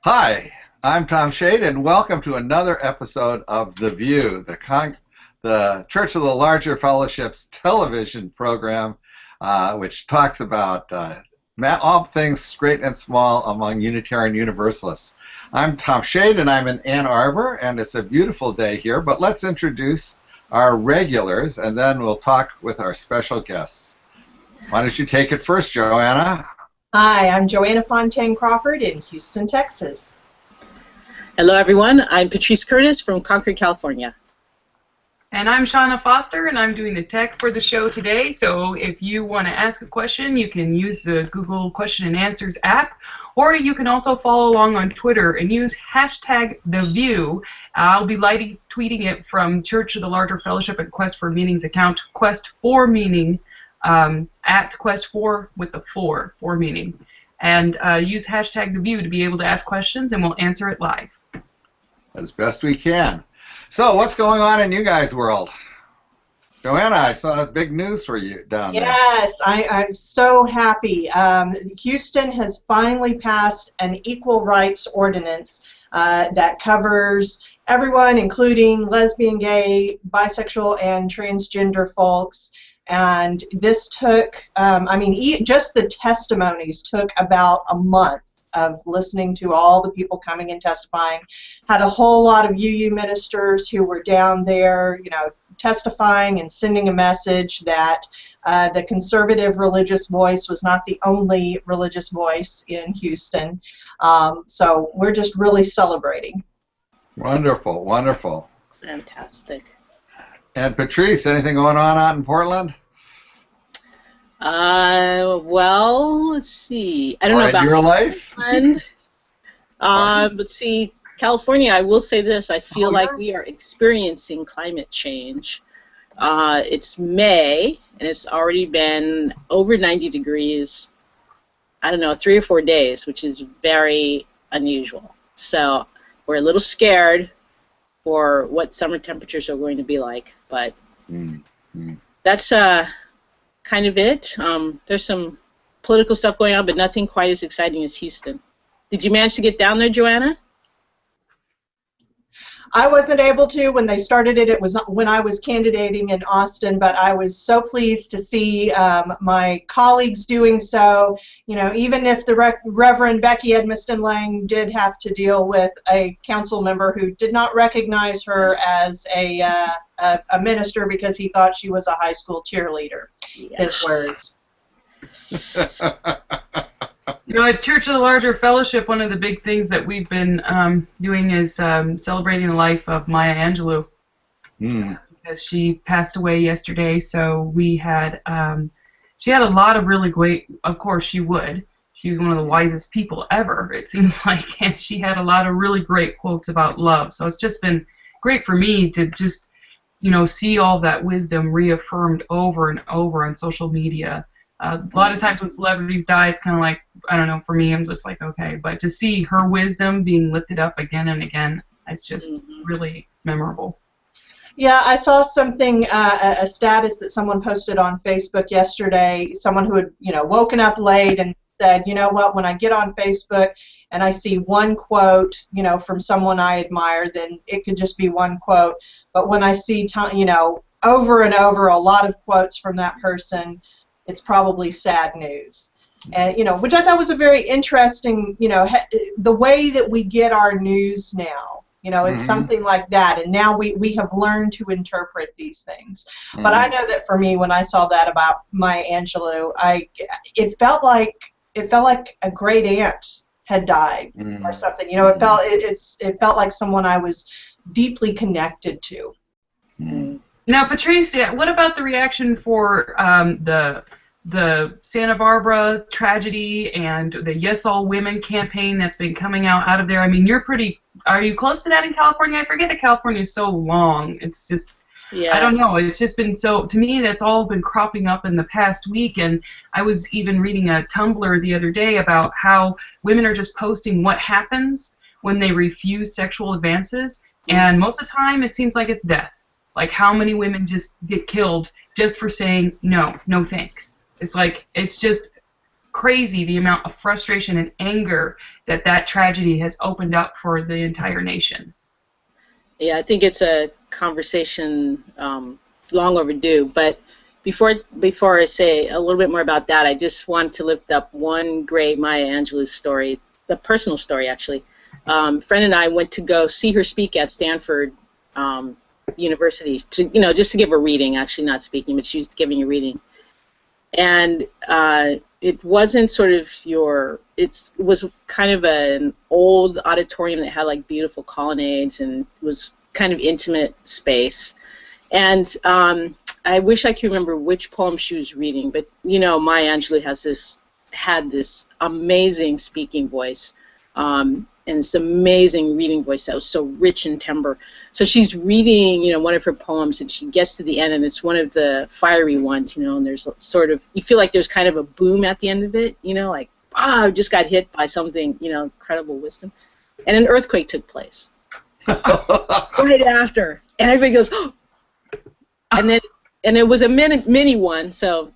Hi, I'm Tom Shade, and welcome to another episode of The View, the Church of the Larger Fellowship's television program, which talks about all things great and small among Unitarian Universalists. I'm Tom Shade, and I'm in Ann Arbor, and it's a beautiful day here, but let's introduce our regulars, and then we'll talk with our special guests. Why don't you take it first, Joanna? Hi, I'm Joanna Fontaine Crawford in Houston, Texas. Hello, everyone. I'm Patrice Curtis from Concord, California. And I'm Shauna Foster, and I'm doing the tech for the show today. So if you want to ask a question, you can use the Google Question and Answers app, or you can also follow along on Twitter and use hashtag #TheView. I'll be live tweeting it from Church of the Larger Fellowship at Quest for Meaning's account, Quest for Meaning, at Quest for with the for meaning. And use hashtag #TheView to be able to ask questions, and we'll answer it live. As best we can. So, what's going on in you guys' world? Joanna, I saw big news for you down there. Yes, I'm so happy. Houston has finally passed an equal rights ordinance that covers everyone, including lesbian, gay, bisexual, and transgender folks. And this took, just the testimonies took about a month of listening to all the people coming and testifying. Had a whole lot of UU ministers who were down there, testifying and sending a message that the conservative religious voice was not the only religious voice in Houston. So we're just really celebrating. Wonderful, wonderful. Fantastic. And Patrice, anything going on out in Portland? Well, let's see. I don't know about your life. But see, California, I will say this, I feel like we are experiencing climate change. It's May, and it's already been over 90 degrees, I don't know, 3 or 4 days, which is very unusual. So we're a little scared for what summer temperatures are going to be like, but that's kind of it. There's some political stuff going on, but nothing quite as exciting as Houston. Did you manage to get down there, Joanna? I wasn't able to when they started it. It was when I was candidating in Austin, but I was so pleased to see my colleagues doing so. Even if the Reverend Becky Edmiston Lang did have to deal with a council member who did not recognize her as a minister because he thought she was a high school cheerleader. Yeah. His words. At Church of the Larger Fellowship, one of the big things that we've been doing is celebrating the life of Maya Angelou. Because she passed away yesterday, so we had, she had a lot of really great, of course she would. She was one of the wisest people ever, it seems like, and she had a lot of really great quotes about love. So it's just been great for me to just, see all that wisdom reaffirmed over and over on social media. A lot of times when celebrities die, it's kind of like, I don't know, for me, I'm just like, okay. But to see her wisdom being lifted up again and again, it's just really memorable. Yeah, I saw something, a status that someone posted on Facebook yesterday, someone who had, woken up late and said, you know what, when I get on Facebook and I see one quote, from someone I admire, then it could just be one quote. But when I see, over and over a lot of quotes from that person, it's probably sad news. And, which I thought was a very interesting, the way that we get our news now, it's something like that. And now we have learned to interpret these things. But I know that for me, when I saw that about Maya Angelou, it felt like a great aunt had died or something. It felt like someone I was deeply connected to. Now, Patrice, what about the reaction for the Santa Barbara tragedy and the Yes All Women campaign that's been coming out of there? I mean, are you close to that in California? I forget that California is so long. It's just, I don't know. It's just been so, to me, that's all been cropping up in the past week. And I was even reading a Tumblr the other day about how women are just posting what happens when they refuse sexual advances. And most of the time, it seems like it's death. Like, how many women just get killed just for saying, no thanks. It's like, it's just crazy the amount of frustration and anger that tragedy has opened up for the entire nation. Yeah, I think it's a conversation long overdue. But before I say a little bit more about that, I just want to lift up one great Maya Angelou story, the personal story actually. A friend and I went to go see her speak at Stanford University, just to give a reading, actually not speaking, but she was giving a reading. And it wasn't sort of it was kind of an old auditorium that had like beautiful colonnades and was kind of intimate space. And I wish I could remember which poem she was reading, but Maya Angelou had this amazing speaking voice. And this amazing reading voice that was so rich in timbre. So she's reading, one of her poems, and she gets to the end, and it's one of the fiery ones, and there's sort of, you feel like there's kind of a boom at the end of it, like, wow, I just got hit by something, incredible wisdom. And an earthquake took place right after, and everybody goes, oh! And it was a mini one, so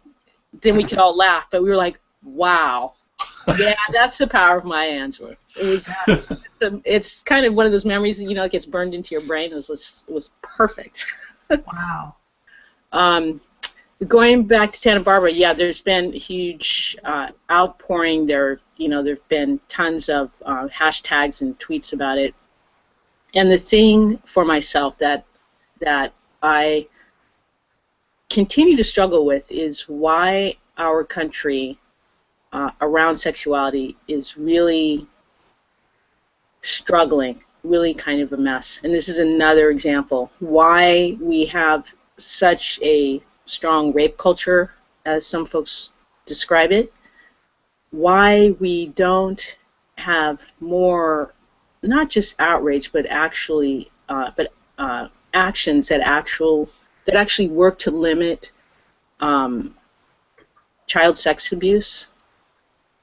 then we could all laugh, but we were like, wow. Yeah, that's the power of Maya Angelou. It's kind of one of those memories that that gets burned into your brain. It was perfect. Wow. Going back to Santa Barbara, yeah, there's been a huge outpouring. There've been tons of hashtags and tweets about it. And the thing for myself that I continue to struggle with is why our country around sexuality is really struggling, really kind of a mess. And this is another example why we have such a strong rape culture, as some folks describe it, why we don't have more, not just outrage, but actually, actions that actually work to limit child sex abuse.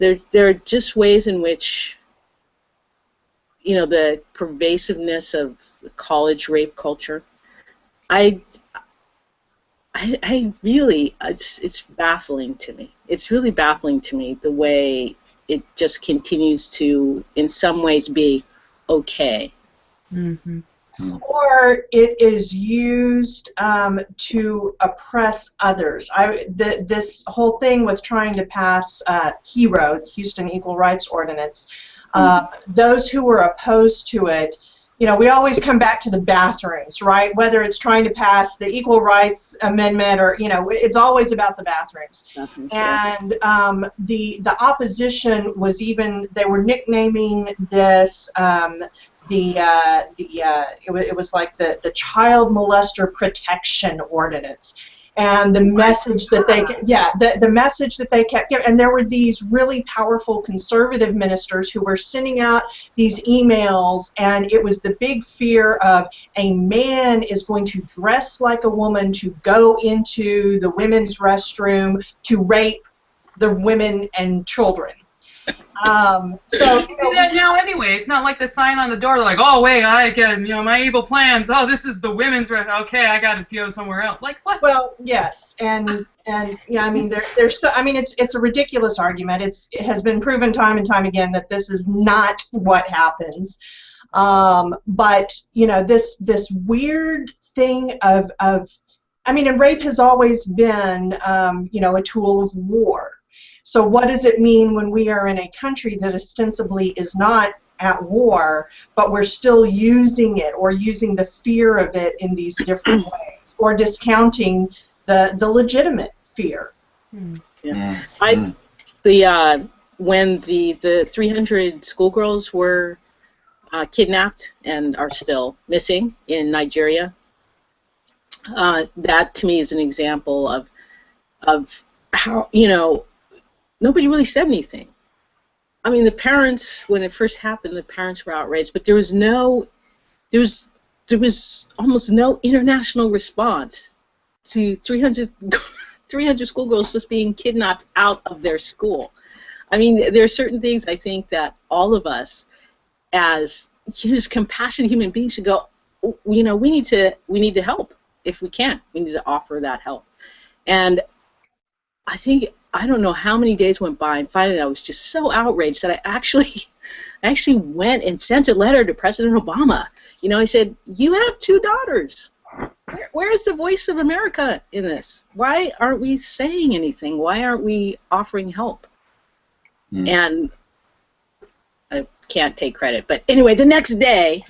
There are just ways in which, the pervasiveness of the college rape culture, I really, it's baffling to me. It's really baffling to me the way it just continues to, in some ways, be okay. Mm-hmm. Or it is used to oppress others. This whole thing with trying to pass HERO, Houston Equal Rights Ordinance, those who were opposed to it, we always come back to the bathrooms, right? Whether it's trying to pass the Equal Rights Amendment or, it's always about the bathrooms. And the opposition was even, they were nicknaming this it was like the Child Molester Protection Ordinance, and the message that the message that they kept giving, and there were these really powerful conservative ministers who were sending out these emails, and it was the big fear of a man is going to dress like a woman to go into the women's restroom to rape the women and children. So you do that now anyway. It's not like the sign on the door. They're like, oh wait, I get my evil plans. Oh, this is the women's okay, I got to go somewhere else. Like what? Well, yes, and yeah, I mean there's so, I mean it's a ridiculous argument. it has been proven time and time again that this is not what happens. But this weird thing of I mean, and rape has always been a tool of war. So what does it mean when we are in a country that ostensibly is not at war, but we're still using it or using the fear of it in these different ways, or discounting the legitimate fear? Yeah. When the 300 schoolgirls were kidnapped and are still missing in Nigeria, that to me is an example of how nobody really said anything. I mean, the parents, when it first happened, the parents were outraged, but there was almost no international response to 300 schoolgirls just being kidnapped out of their school. I mean, there are certain things I think that all of us, as just compassionate human beings, should go, we need to help if we can. We need to offer that help. And I think, I don't know how many days went by, and finally I was just so outraged that I actually went and sent a letter to President Obama. You know, I said, you have 2 daughters. Where is the voice of America in this? Why aren't we saying anything? Why aren't we offering help? And I can't take credit, but anyway, the next day,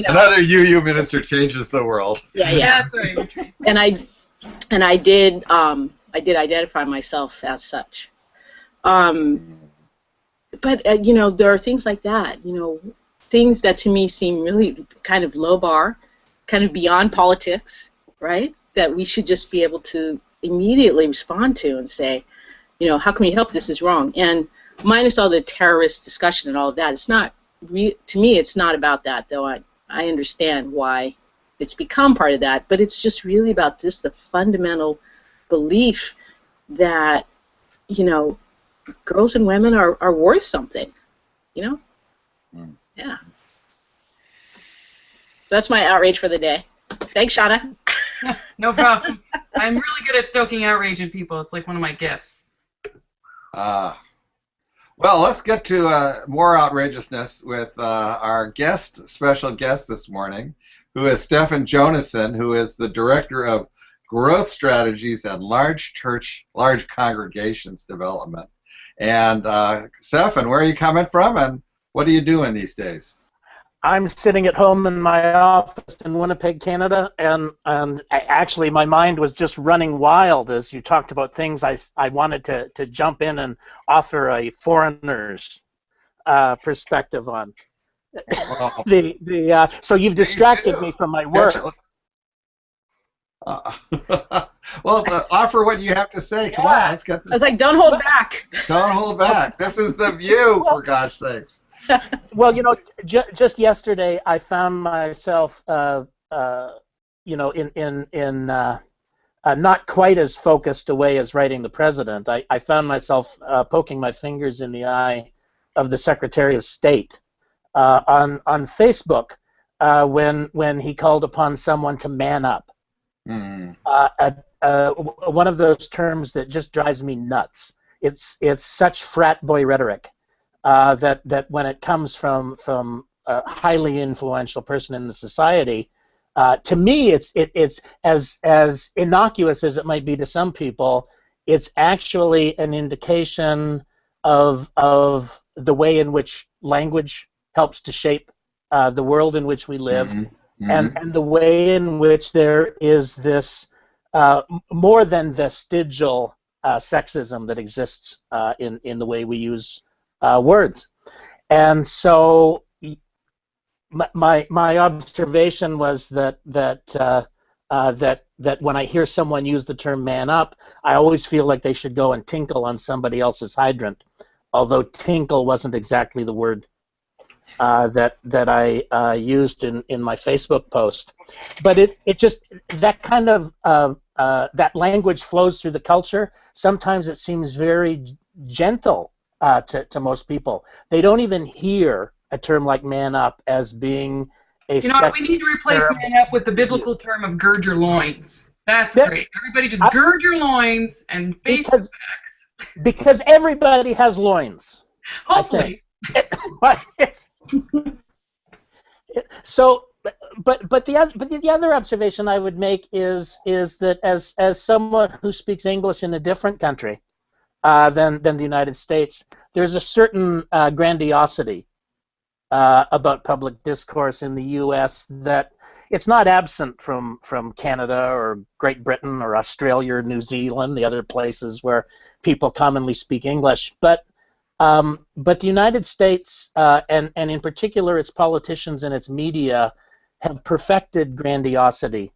another UU minister changes the world. Yeah. That's right. And I did identify myself as such. But you know, there are things like that. You know, things that to me seem really kind of low bar, kind of beyond politics, right? That we should just be able to immediately respond to and say, you know, how can we help? This is wrong. And minus all the terrorist discussion and all of that, it's not, to me, it's not about that, though I understand why it's become part of that, but it's just really about this, the fundamental belief that, you know, girls and women are worth something, you know? Yeah. That's my outrage for the day. Thanks, Shauna. No problem. I'm really good at stoking outrage in people. It's like one of my gifts. Well, let's get to more outrageousness with our special guest this morning, who is Stefan Jonasson, who is the Director of Growth Strategies and Large Congregations Development. And Stefan, where are you coming from, and what are you doing these days? I'm sitting at home in my office in Winnipeg, Canada, and actually my mind was just running wild as you talked about things I wanted to jump in and offer a foreigner's perspective on. So you've distracted me from my work. Well, offer what you have to say. Come on, let's get this. I was like, don't hold back. Don't hold back. This is The View, for God's sakes. Well, you know, just yesterday I found myself, you know, in not quite as focused a way as writing the president. I found myself poking my fingers in the eye of the Secretary of State on Facebook when he called upon someone to man up. One of those terms that just drives me nuts. It's such frat boy rhetoric. That when it comes from a highly influential person in the society, to me it's as innocuous as it might be to some people. It's actually an indication of the way in which language helps to shape the world in which we live, and the way in which there is this more than vestigial sexism that exists in the way we use words. And so my observation was that when I hear someone use the term man up, I always feel like they should go and tinkle on somebody else's hydrant, although tinkle wasn't exactly the word that I used in my Facebook post. But it just, that kind of that language flows through the culture. Sometimes it seems very gentle to most people. They don't even hear a term like man up as being a You know what, we need to replace man up with the biblical term of gird your loins. That's great. Everybody just gird your loins and face the facts. Because everybody has loins. Hopefully. So, but the other observation I would make is that as someone who speaks English in a different country than the United States, there's a certain grandiosity about public discourse in the U.S. that it's not absent from Canada or Great Britain or Australia or New Zealand, the other places where people commonly speak English. But the United States, and in particular its politicians and its media, have perfected grandiosity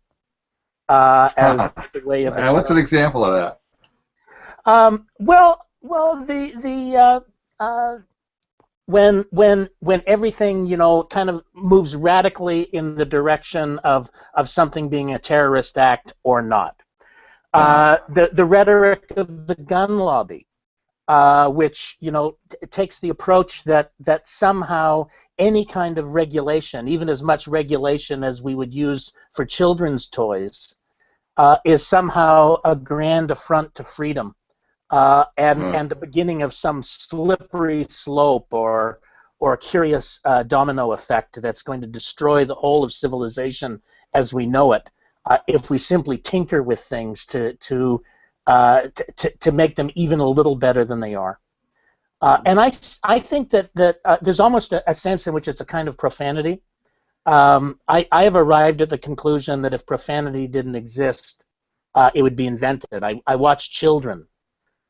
as a way of. What's an example of that? Well, when everything, you know, kind of moves radically in the direction of something being a terrorist act or not. The rhetoric of the gun lobby, which, you know, takes the approach that somehow any kind of regulation, even as much regulation as we would use for children's toys, is somehow a grand affront to freedom, and the beginning of some slippery slope or a curious domino effect that's going to destroy the whole of civilization as we know it, if we simply tinker with things to make them even a little better than they are. And I think that there's almost a sense in which it's a kind of profanity. I have arrived at the conclusion that if profanity didn't exist, it would be invented. I watch children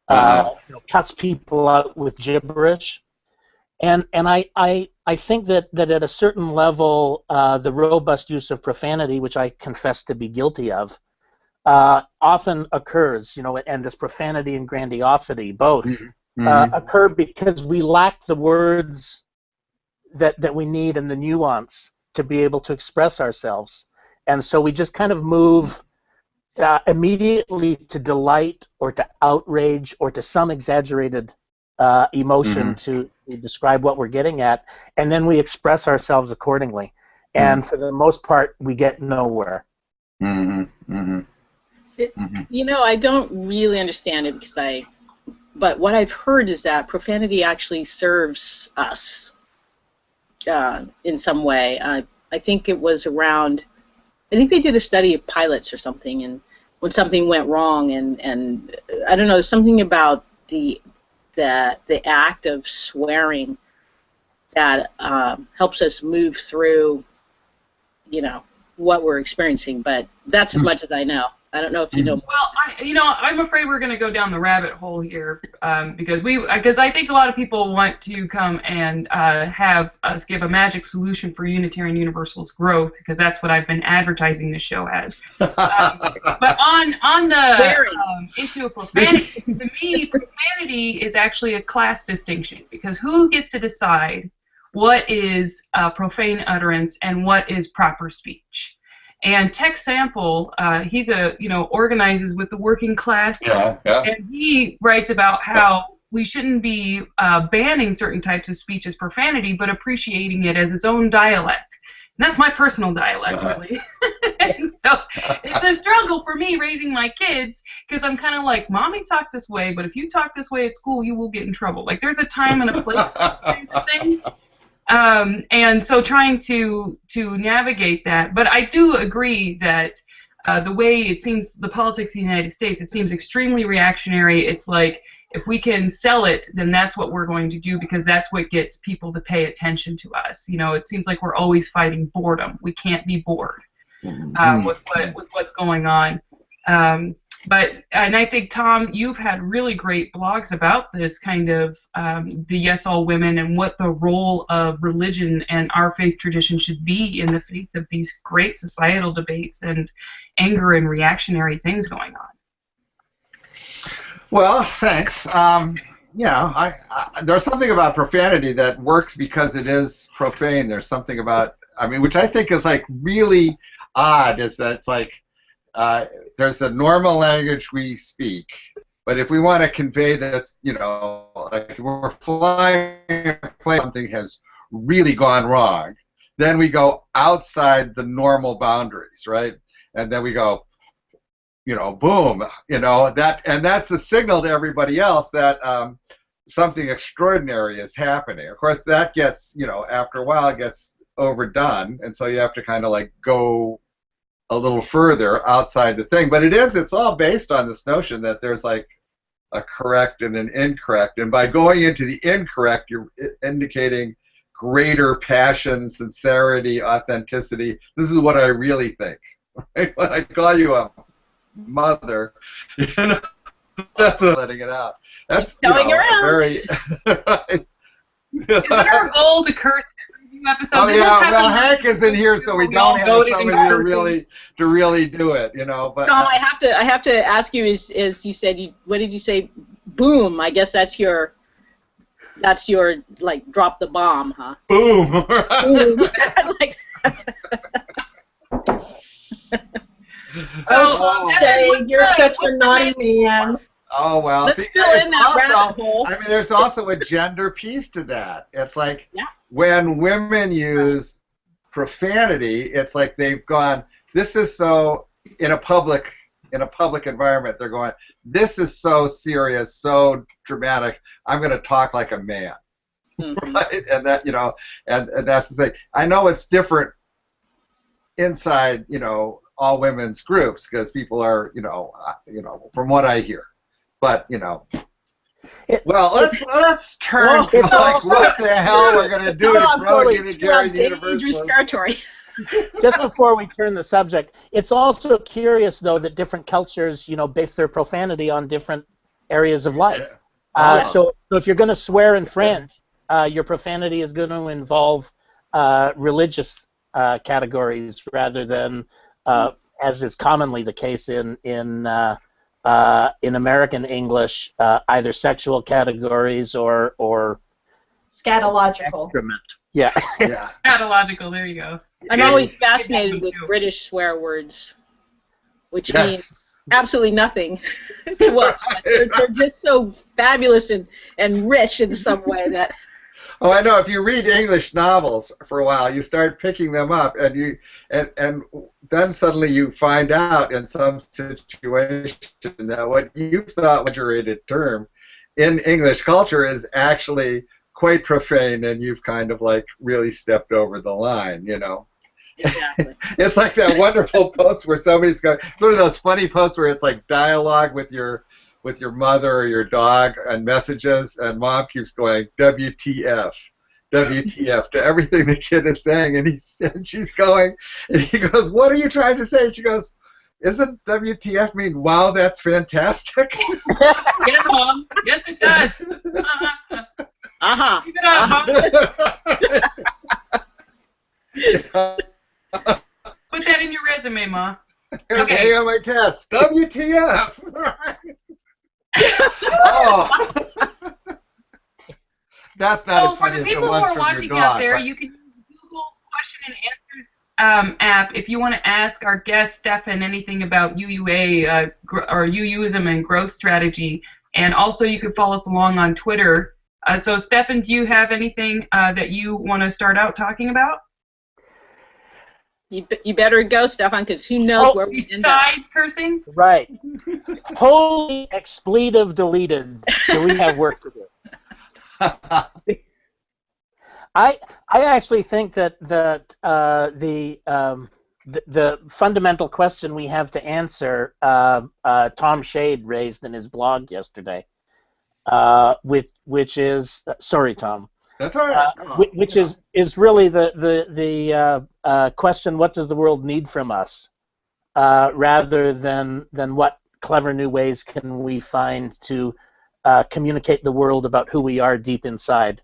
cuss people out with gibberish, and I think that at a certain level, the robust use of profanity, which I confess to be guilty of, often occurs. And this profanity and grandiosity both occur because we lack the words that we need and the nuance to be able to express ourselves, and so we just kind of move immediately to delight or to outrage or to some exaggerated emotion to describe what we're getting at, and then we express ourselves accordingly, and for the most part we get nowhere. I don't really understand it but what I've heard is that profanity actually serves us in some way. I think it was around, I think they did a study of pilots or something, and when something went wrong, and I don't know, something about the act of swearing that helps us move through, what we're experiencing. But that's as much as I know. I don't know if you know more. Well, I'm afraid we're going to go down the rabbit hole here because I think a lot of people want to come and have us give a magic solution for Unitarian Universalist growth, because that's what I've been advertising the show as. But on the issue of profanity, to me, profanity is actually a class distinction, because who gets to decide what is profane utterance and what is proper speech? And Tech Sample, he's organizes with the working class, and he writes about how we shouldn't be banning certain types of speech as profanity, but appreciating it as its own dialect. And that's my personal dialect, really. And so it's a struggle for me raising my kids, because I'm kind of like, Mommy talks this way, but if you talk this way at school, you will get in trouble. Like, there's a time and a place for those kinds of things. And so trying to navigate that, but I do agree that the way it seems, the politics of the United States, it seems extremely reactionary. It's like, if we can sell it, then that's what we're going to do, because that's what gets people to pay attention to us. It seems like we're always fighting boredom. We can't be bored with what's going on. And I think, Tom, you've had really great blogs about this kind of the Yes All Women and what the role of religion and our faith tradition should be in the face of these great societal debates and anger and reactionary things going on. Well, thanks. There's something about profanity that works because it is profane. There's something about, which I think is like really odd, is that it's like, there's the normal language we speak, but if we want to convey this, like we're flying a plane, something has really gone wrong, then we go outside the normal boundaries, right? And then we go, boom, that's a signal to everybody else that something extraordinary is happening. Of course, that gets, after a while, it gets overdone, and so you have to kind of like go a little further outside the thing. But it's all based on this notion that there's like a correct and an incorrect, and by going into the incorrect, you're indicating greater passion, sincerity, authenticity. This is what I really think. Right? When I call you a mother, that's what I'm letting it out. That's going around. Very right. Is it our goal to curse every episode? Oh yeah, well Hank is in here, so we don't have somebody to really do it, But Tom, I have to ask you, is you said, what did you say? Boom. I guess that's your like drop the bomb, huh? Boom. Boom. Like Oh, you're such a naughty man. Oh, well. Let's fill in that rabbit hole. There's also a gender piece to that. It's like when women use profanity, it's like they've gone, this is so, in a public in a public environment, they're going, this is so serious, so dramatic, I'm going to talk like a man. Mm-hmm. Right? And that, and that's the thing. I know it's different inside, all women's groups, because people are, from what I hear. But, well, let's turn to what the hell we're going to do to grow Unitarian Universalism. Territory. Just before we turn the subject, it's also curious, though, that different cultures, base their profanity on different areas of life. So if you're going to swear in French, your profanity is going to involve religious categories rather than, as is commonly the case in American English, either sexual categories or scatological. Excrement. Yeah. Yeah. Scatological. There you go. I'm always fascinated with British swear words, which means absolutely nothing to us. But they're just so fabulous and rich in some way that. Oh, I know. If you read English novels for a while, you start picking them up, and then suddenly you find out in some situation that what you thought was a rated term in English culture is actually quite profane, and you've kind of like really stepped over the line, Exactly. It's like that wonderful post where somebody's going. It's one of those funny posts where it's like dialogue with your mother or your dog and messages, and mom keeps going WTF, WTF to everything the kid is saying, and she's going, and he goes, what are you trying to say? And she goes, isn't WTF mean wow, that's fantastic? Yes, Mom. Yes, it does. Uh-huh. Keep it up, Mom. Put that in your resume, Ma. Okay, on my test. WTF. Oh, that's not as funny for the as the people one who are from watching your dog. out there, you can use Google's question and answers app if you want to ask our guest Stefan anything about UUA or UUism and growth strategy, and also you can follow us along on Twitter. So, Stefan, do you have anything that you want to start out talking about? You better go, Stefan, because who knows where we end up. Besides cursing? Right. Holy expletive deleted. Do we have work to do? I actually think that the fundamental question we have to answer, Tom Shade raised in his blog yesterday, which is sorry, Tom. That's all right. Which is really the question: what does the world need from us, rather than what clever new ways can we find to communicate the world about who we are deep inside.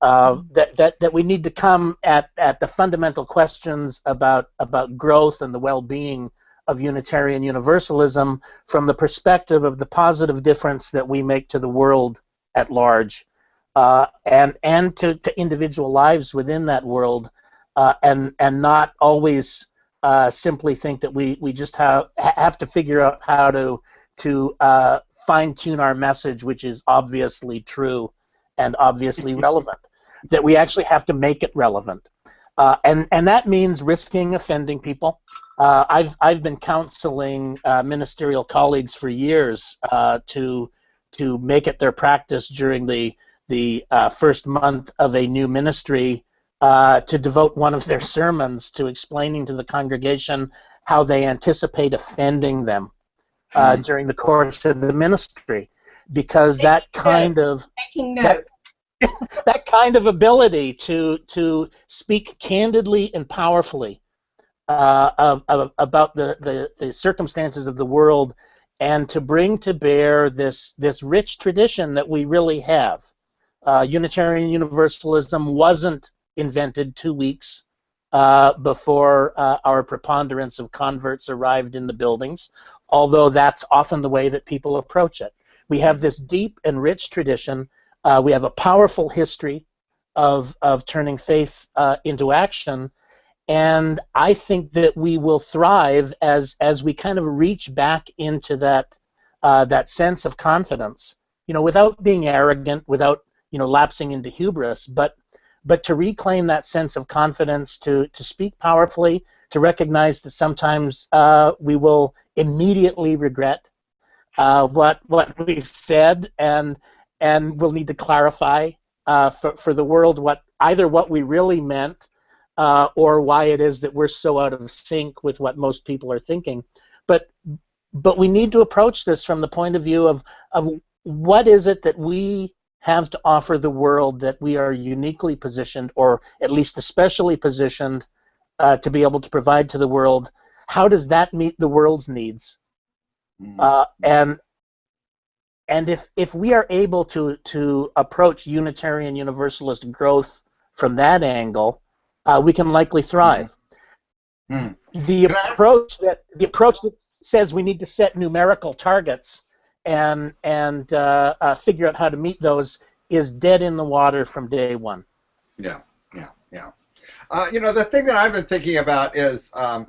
That we need to come at the fundamental questions about growth and the well-being of Unitarian Universalism from the perspective of the positive difference that we make to the world at large. And to individual lives within that world, and not always simply think that we just have to figure out how to fine-tune our message, which is obviously true and obviously relevant. That we actually have to make it relevant, and that means risking offending people. I've been counseling ministerial colleagues for years to make it their practice during the first month of a new ministry to devote one of their sermons to explaining to the congregation how they anticipate offending them during the course of the ministry, because that kind of ability to speak candidly and powerfully about the circumstances of the world, and to bring to bear this rich tradition that we really have. Unitarian Universalism wasn't invented 2 weeks before our preponderance of converts arrived in the buildings, although that's often the way that people approach it. We have this deep and rich tradition. We have a powerful history of turning faith into action, and I think that we will thrive as we kind of reach back into that sense of confidence, without being arrogant, without lapsing into hubris, but to reclaim that sense of confidence, to speak powerfully, to recognize that sometimes we will immediately regret what we've said, and we'll need to clarify for the world either what we really meant or why it is that we're so out of sync with what most people are thinking. But we need to approach this from the point of view of what is it that we have to offer the world that we are uniquely positioned, or at least especially positioned, to be able to provide to the world. How does that meet the world's needs? And if we are able to approach Unitarian Universalist growth from that angle, we can likely thrive. The approach that says we need to set numerical targets and figure out how to meet those is dead in the water from day one. Yeah. The thing that I've been thinking about is, the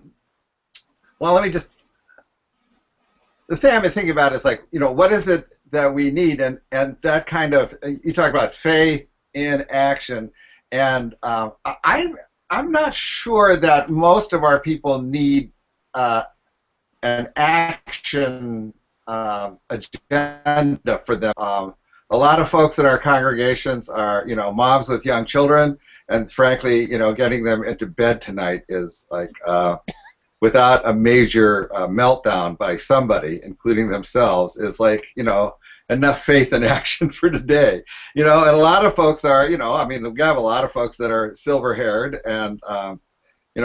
thing I've been thinking about is what is it that we need, and that kind of, you talk about faith in action, and I'm not sure that most of our people need an action agenda for them. A lot of folks in our congregations are, moms with young children, and frankly, getting them into bed tonight is without a major meltdown by somebody, including themselves, is enough faith and action for today. And a lot of folks are, we have a lot of folks that are silver-haired, and and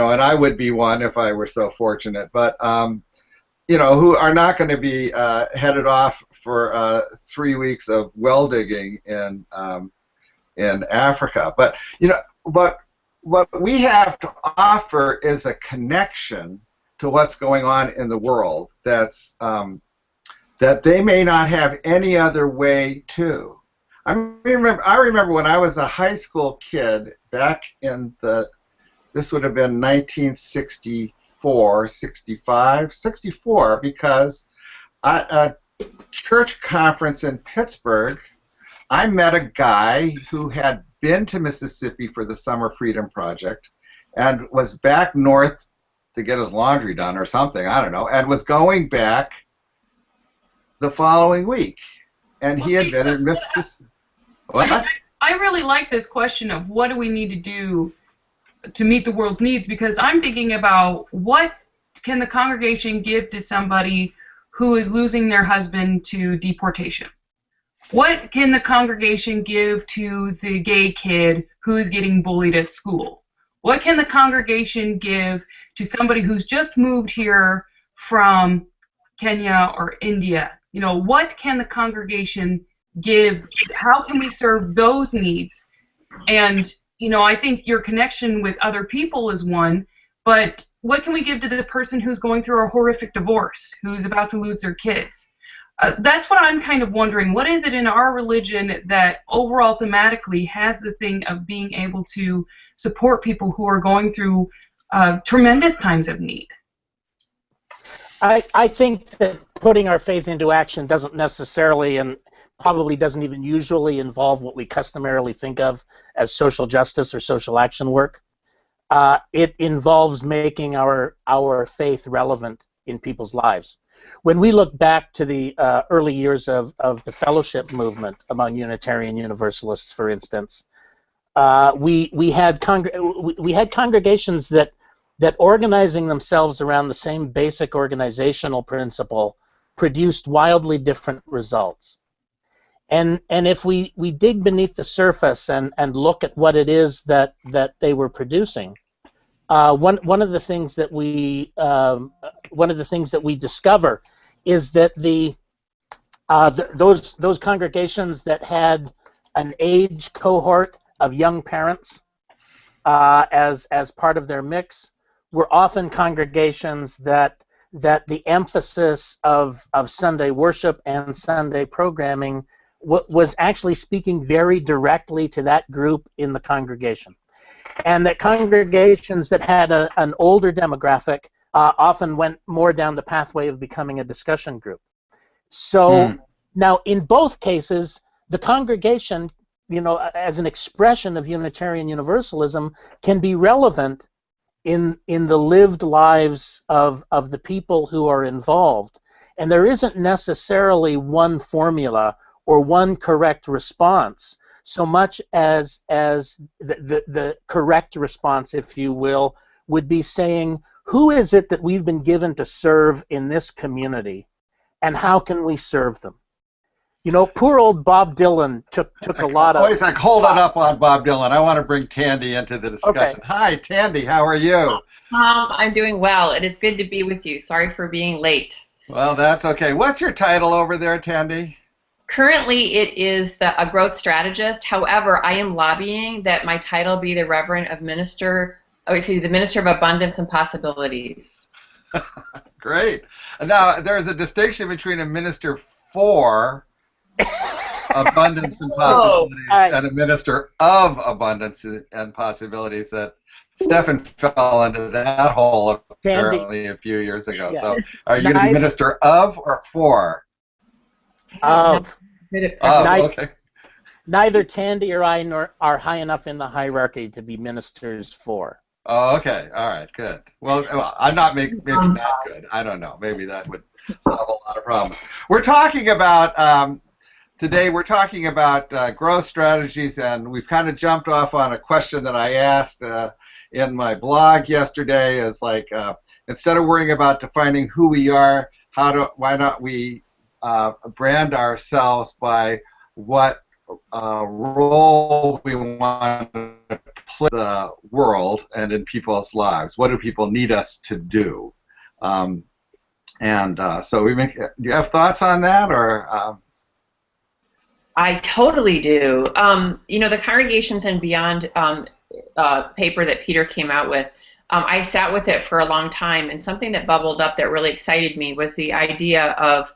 I would be one if I were so fortunate, but who are not going to be headed off for 3 weeks of well digging in Africa. But what we have to offer is a connection to what's going on in the world that's that they may not have any other way to. I remember when I was a high school kid back in this would have been 1964, 64, because at a church conference in Pittsburgh, I met a guy who had been to Mississippi for the Summer Freedom Project and was back north to get his laundry done or something, I don't know, and was going back the following week. And he had been in Mississippi. What? I really like this question of what do we need to do to meet the world's needs, because I'm thinking about what can the congregation give to somebody who is losing their husband to deportation? What can the congregation give to the gay kid who's getting bullied at school? What can the congregation give to somebody who's just moved here from Kenya or India? What can the congregation give? How can we serve those needs? And, I think your connection with other people is one, but what can we give to the person who's going through a horrific divorce, who's about to lose their kids? That's what I'm kind of wondering. What is it in our religion that overall thematically has the thing of being able to support people who are going through tremendous times of need? I think that putting our faith into action doesn't necessarily, and probably doesn't even usually, involve what we customarily think of as social justice or social action work. It involves making our faith relevant in people's lives. When we look back to the early years of the fellowship movement among Unitarian Universalists, for instance, we had congregations that organizing themselves around the same basic organizational principle produced wildly different results. And if we dig beneath the surface and look at what it is that they were producing, one of the things that we discover is that those congregations that had an age cohort of young parents as part of their mix were often congregations that the emphasis of Sunday worship and Sunday programming was actually speaking very directly to that group in the congregation. And that congregations that had an older demographic often went more down the pathway of becoming a discussion group. So now in both cases, the congregation, as an expression of Unitarian Universalism, can be relevant in the lived lives of the people who are involved. And there isn't necessarily one formula or one correct response, so much as the correct response, if you will, would be saying, who is it that we've been given to serve in this community, and how can we serve them? You know, poor old Bob Dylan took a lot of... Always like, hold it up on Bob Dylan. I want to bring Tandi into the discussion. Okay. Hi, Tandi. How are you? I'm doing well. It is good to be with you. Sorry for being late. Well, that's okay. What's your title over there, Tandi? Currently, it is a growth strategist. However, I am lobbying that my title be the Minister of Abundance and Possibilities. Great. Now, there's a distinction between a minister for abundance and possibilities and a minister of abundance and possibilities. That Stefan fell into that hole apparently a few years ago. Yeah. So, are you going to be minister of or for? Of. Okay. Neither Tandi or I are high enough in the hierarchy to be ministers for. Oh, okay. All right. Good. Well, I'm not maybe not good. I don't know. Maybe that would solve a lot of problems. We're talking about today. We're talking about growth strategies, and we've kind of jumped off on a question that I asked in my blog yesterday. Is like instead of worrying about defining who we are, why not we brand ourselves by what role we want to play in the world and in people's lives. What do people need us to do? So do you have thoughts on that, or? I totally do. You know, the Congregations and Beyond paper that Peter came out with, I sat with it for a long time, and something that bubbled up that really excited me was the idea of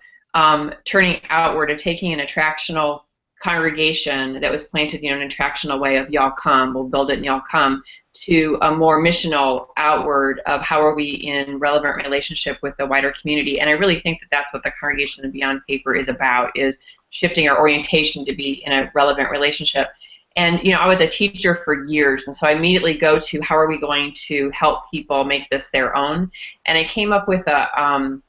turning outward, or taking an attractional congregation that was planted, you know, in an attractional way of y'all come, we'll build it and y'all come, to a more missional outward of how are we in relevant relationship with the wider community. And I really think that that's what the Congregation and Beyond paper is about, is shifting our orientation to be in a relevant relationship. And, you know, I was a teacher for years, and so I immediately go to how are we going to help people make this their own. And I came up with an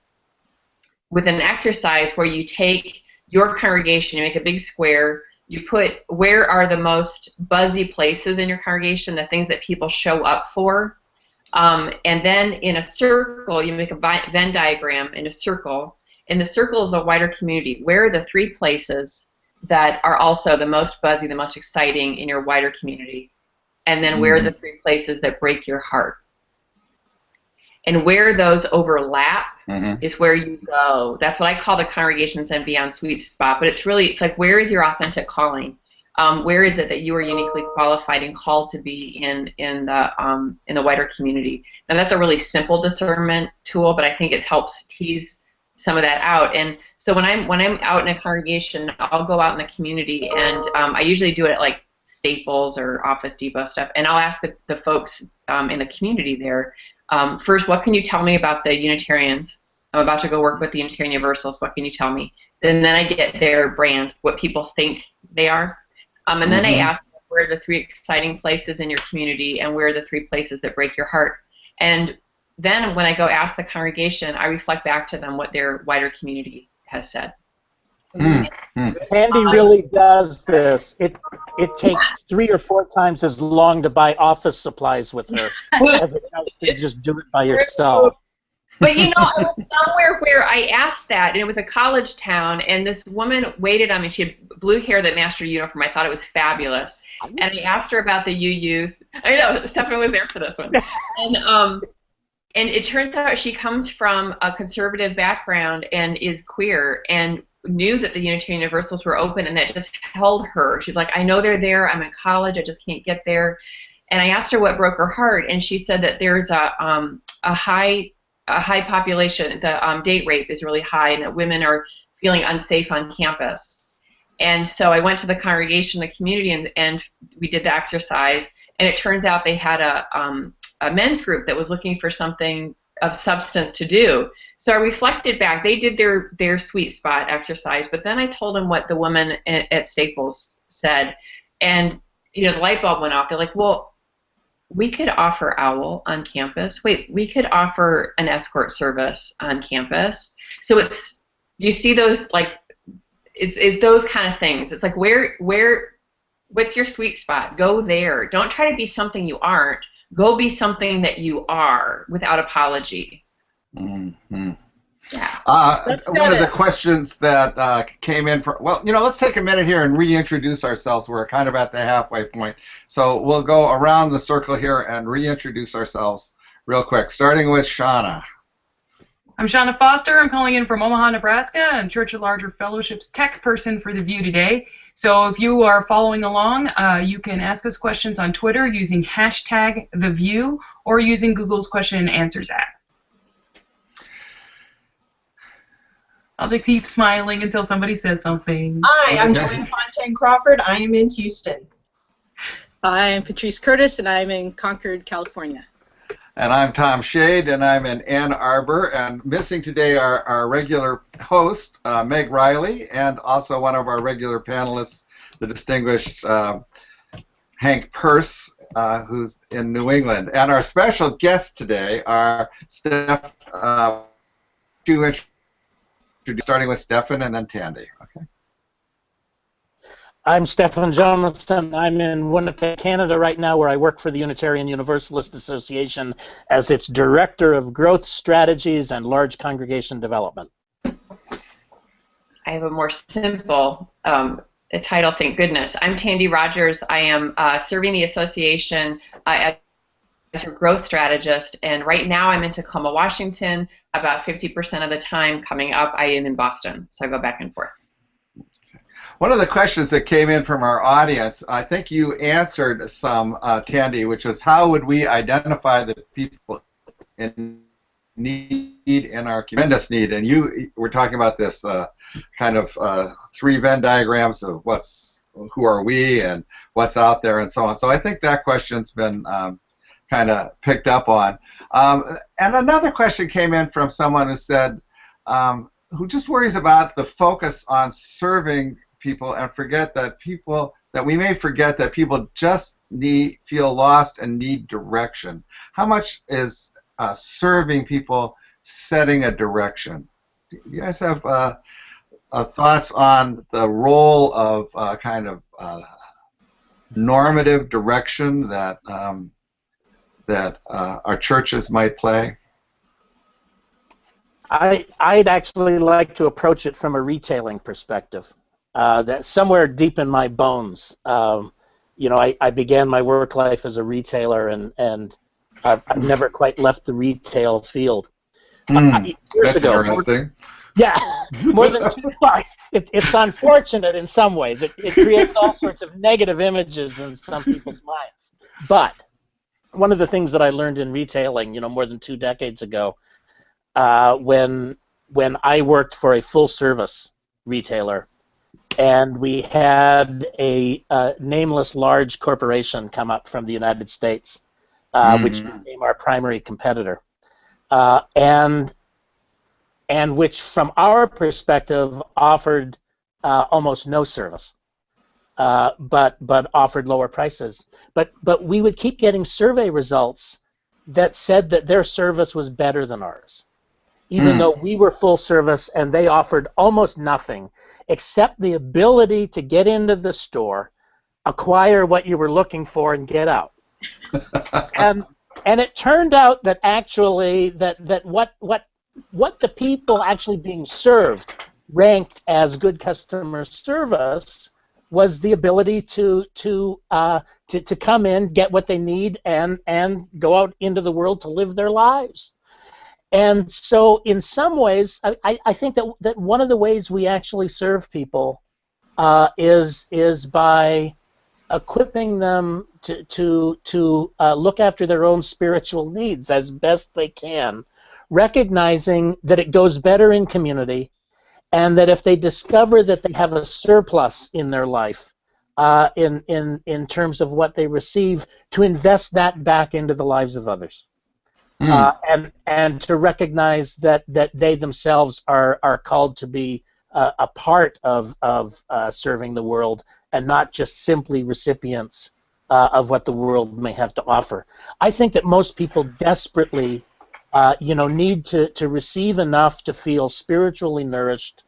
exercise where you take your congregation, you make a big square, you put where are the most buzzy places in your congregation, the things that people show up for, and then in a circle, you make a Venn diagram in a circle. In the circle is the wider community. Where are the 3 places that are also the most buzzy, the most exciting in your wider community? And then where are the 3 places that break your heart? And where those overlap is where you go. That's what I call the Congregations and Beyond sweet spot. But it's like, where is your authentic calling? Where is it that you are uniquely qualified and called to be in the wider community? Now that's a really simple discernment tool, but I think it helps tease some of that out. And so when I'm out in a congregation, I'll go out in the community, and I usually do it at like Staples or Office Depot stuff, and I'll ask the folks in the community there. First, what can you tell me about the Unitarians? I'm about to go work with the Unitarian Universalists. What can you tell me? And then I get their brand, what people think they are. And then I ask them, where are the 3 exciting places in your community, and where are the 3 places that break your heart? And then when I go ask the congregation, I reflect back to them what their wider community has said. Tandi really does this. It takes 3 or 4 times as long to buy office supplies with her as it does to just do it by yourself. But you know, I was somewhere where I asked that, and it was a college town, and this woman waited on me. She had blue hair that matched her uniform. I thought it was fabulous. And I asked her about the UUs. I know, Stefan was there for this one. And it turns out she comes from a conservative background and is queer, and knew that the Unitarian Universalists were open, and that just held her. She's like, I know they're there. I'm in college. I just can't get there. And I asked her what broke her heart, and she said that there's a high population. The date rape is really high, and that women are feeling unsafe on campus. And so I went to the congregation, the community, and we did the exercise. And it turns out they had a men's group that was looking for something of substance to do. So I reflected back. They did their sweet spot exercise, but then I told them what the woman at Staples said, and you know, the light bulb went off. They're like, well, we could offer OWL on campus. Wait, we could offer an escort service on campus. So it's, you see those, like, it's those kind of things. It's like, what's your sweet spot? Go there. Don't try to be something you aren't. Go be something that you are without apology. Mm-hmm. Yeah. One of the questions that came in from, well, let's take a minute here and reintroduce ourselves. We're kind of at the halfway point. So we'll go around the circle here and reintroduce ourselves real quick, starting with Shauna. I'm Shauna Foster. I'm calling in from Omaha, Nebraska. I'm Church of Larger Fellowship's tech person for The View today. So if you are following along, you can ask us questions on Twitter using hashtag #TheView or using Google's question and answers app. I'll just keep smiling until somebody says something. Hi, I'm Joanne Fontaine Crawford. I am in Houston. Hi, I'm Patrice Curtis, and I'm in Concord, California. And I'm Tom Shade, and I'm in Ann Arbor. And missing today are our regular host, Meg Riley, and also one of our regular panelists, the distinguished Hank Peirce, who's in New England. And our special guests today are starting with Stefan and then Tandi. Okay. I'm Stefan Jonasson. I'm in Winnipeg, Canada right now, where I work for the Unitarian Universalist Association as its Director of Growth Strategies and Large Congregation Development. I have a more simple title, thank goodness. I'm Tandi Rogers. I am serving the association as a growth strategist, and right now I'm in Tacoma, Washington. About 50% of the time coming up, I am in Boston, so I go back and forth. One of the questions that came in from our audience, I think you answered some, Tandi, which was how would we identify the people in need, in our tremendous need? And you were talking about this kind of 3 Venn diagrams of who are we and what's out there and so on. So I think that question's been kind of picked up on. And another question came in from someone who said, who just worries about the focus on serving people and we may forget that people just feel lost and need direction. How much is serving people setting a direction? Do you guys have thoughts on the role of kind of normative direction that our churches might play? I'd actually like to approach it from a retailing perspective. That somewhere deep in my bones, I began my work life as a retailer, and I've never quite left the retail field. That's interesting. More than 2 years. It's unfortunate in some ways. It creates all sorts of negative images in some people's minds. But one of the things that I learned in retailing, more than 2 decades ago, when I worked for a full-service retailer, and we had a nameless large corporation come up from the United States, which became our primary competitor, and which, from our perspective, offered almost no service, but offered lower prices. But we would keep getting survey results that said that their service was better than ours, even though we were full service and they offered almost nothing except the ability to get into the store, acquire what you were looking for, and get out. and it turned out that actually that what the people actually being served ranked as good customer service was the ability to come in, get what they need, and go out into the world to live their lives. And so, in some ways, I think that one of the ways we actually serve people is by equipping them to look after their own spiritual needs as best they can, recognizing that it goes better in community, and that if they discover that they have a surplus in their life, in terms of what they receive, to invest that back into the lives of others. And to recognize that they themselves are called to be a part of serving the world and not just simply recipients of what the world may have to offer. I think that most people desperately, need to receive enough to feel spiritually nourished,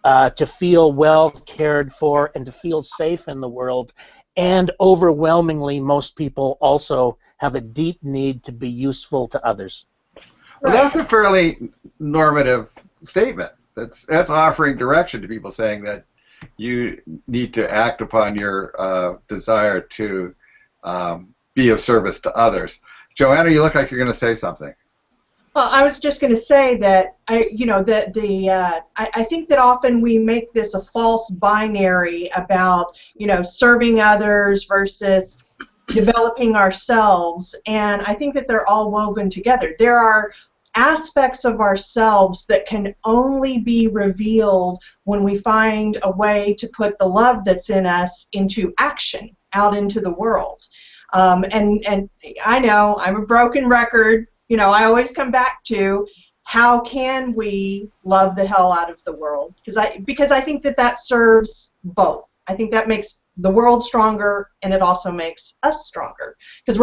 to feel well cared for, and to feel safe in the world. And overwhelmingly, most people also have a deep need to be useful to others. Well, that's a fairly normative statement. That's offering direction to people, saying that you need to act upon your desire to be of service to others. Joanna, you look like you're going to say something. Well, I was just going to say that I think that often we make this a false binary about serving others versus developing ourselves, and I think that they're all woven together. There are aspects of ourselves that can only be revealed when we find a way to put the love that's in us into action, out into the world. And I know I'm a broken record. I always come back to how can we love the hell out of the world? Because I think that serves both. I think that makes the world stronger, and it also makes us stronger, because